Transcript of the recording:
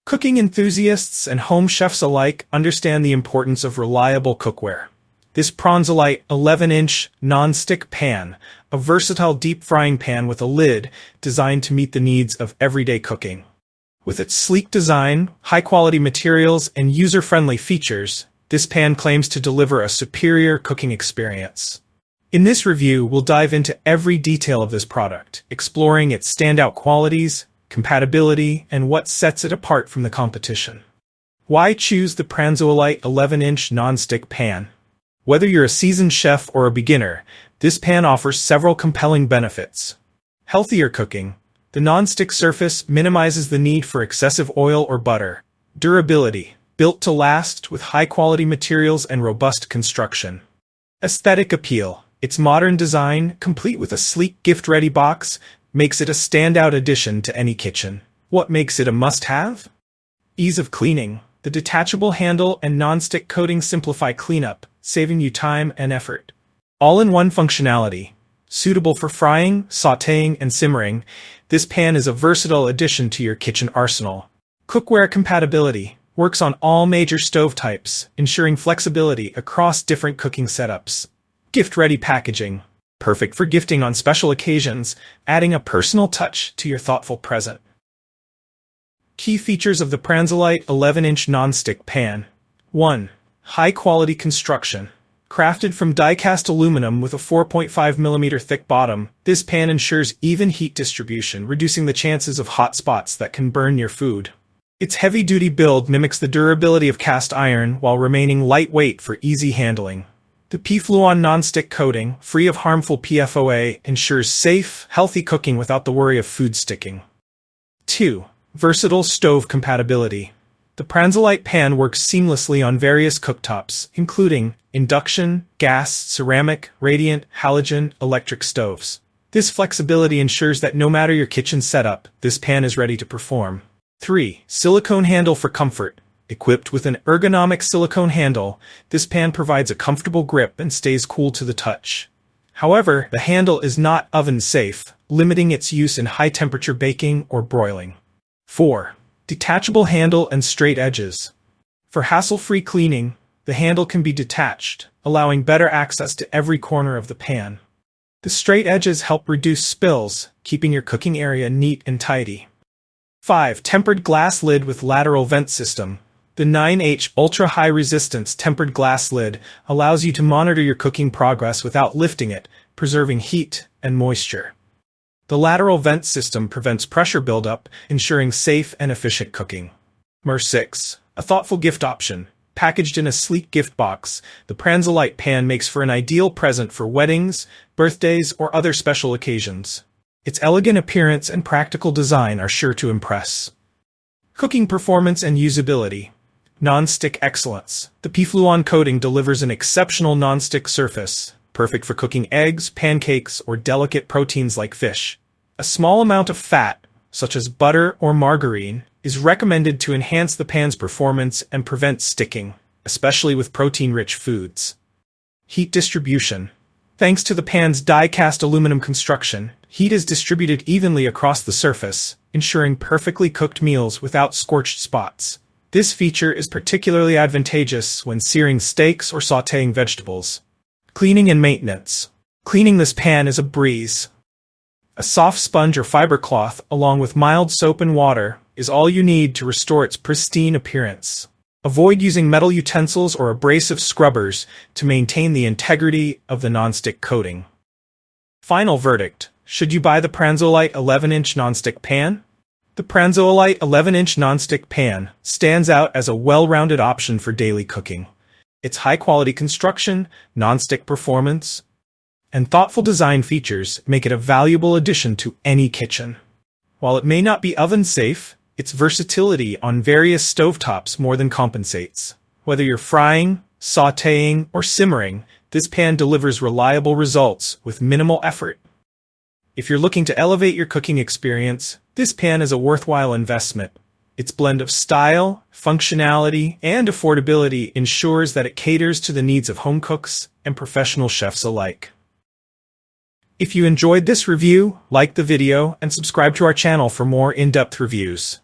Cooking enthusiasts and home chefs alike understand the importance of reliable cookware. This Pranzoelite 11-inch nonstick pan, a versatile deep frying pan with a lid designed to meet the needs of everyday cooking. With its sleek design, high-quality materials, and user-friendly features, this pan claims to deliver a superior cooking experience. In this review, we'll dive into every detail of this product, exploring its standout qualities, compatibility, and what sets it apart from the competition. Why choose the Pranzoelite 11-inch nonstick pan? Whether you're a seasoned chef or a beginner, this pan offers several compelling benefits. Healthier cooking. The nonstick surface minimizes the need for excessive oil or butter. Durability. Built to last with high-quality materials and robust construction. Aesthetic appeal. Its modern design, complete with a sleek gift-ready box, makes it a standout addition to any kitchen. What makes it a must-have? Ease of cleaning. The detachable handle and nonstick coating simplify cleanup, saving you time and effort. All-in-one functionality. Suitable for frying, sautéing, and simmering, this pan is a versatile addition to your kitchen arsenal. Cookware compatibility. Works on all major stove types, ensuring flexibility across different cooking setups. Gift-ready packaging. Perfect for gifting on special occasions, adding a personal touch to your thoughtful present. Key features of the Pranzoelite 11-inch nonstick pan. 1. High-quality construction. Crafted from die-cast aluminum with a 4.5mm thick bottom, this pan ensures even heat distribution, reducing the chances of hot spots that can burn your food. Its heavy-duty build mimics the durability of cast iron while remaining lightweight for easy handling. The PFOA non-stick coating, free of harmful PFOA, ensures safe, healthy cooking without the worry of food sticking. 2. Versatile stove compatibility. The Pranzoelite pan works seamlessly on various cooktops, including induction, gas, ceramic, radiant, halogen, electric stoves. This flexibility ensures that no matter your kitchen setup, this pan is ready to perform. 3. Silicone handle for comfort. Equipped with an ergonomic silicone handle, this pan provides a comfortable grip and stays cool to the touch. However, the handle is not oven-safe, limiting its use in high-temperature baking or broiling. 4. Detachable handle and straight edges. For hassle-free cleaning, the handle can be detached, allowing better access to every corner of the pan. The straight edges help reduce spills, keeping your cooking area neat and tidy. 5. Tempered glass lid with lateral vent system. The 9H ultra-high resistance tempered glass lid allows you to monitor your cooking progress without lifting it, preserving heat and moisture. The lateral vent system prevents pressure buildup, ensuring safe and efficient cooking. 6. A thoughtful gift option. Packaged in a sleek gift box, the Pranzoelite pan makes for an ideal present for weddings, birthdays, or other special occasions. Its elegant appearance and practical design are sure to impress. Cooking performance and usability. Non-stick excellence. The PFOA coating delivers an exceptional non-stick surface, perfect for cooking eggs, pancakes, or delicate proteins like fish. A small amount of fat, such as butter or margarine, is recommended to enhance the pan's performance and prevent sticking, especially with protein-rich foods. Heat distribution. Thanks to the pan's die-cast aluminum construction, heat is distributed evenly across the surface, ensuring perfectly cooked meals without scorched spots. This feature is particularly advantageous when searing steaks or sautéing vegetables. Cleaning and maintenance. Cleaning this pan is a breeze. A soft sponge or fiber cloth, along with mild soap and water, is all you need to restore its pristine appearance. Avoid using metal utensils or abrasive scrubbers to maintain the integrity of the nonstick coating. Final verdict. Should you buy the Pranzoelite 11-inch nonstick pan? The Pranzoelite 11-inch nonstick pan stands out as a well-rounded option for daily cooking. Its high-quality construction, nonstick performance, and thoughtful design features make it a valuable addition to any kitchen. While it may not be oven-safe, its versatility on various stovetops more than compensates. Whether you're frying, sautéing, or simmering, this pan delivers reliable results with minimal effort. If you're looking to elevate your cooking experience, this pan is a worthwhile investment. Its blend of style, functionality, and affordability ensures that it caters to the needs of home cooks and professional chefs alike. If you enjoyed this review, like the video and subscribe to our channel for more in-depth reviews.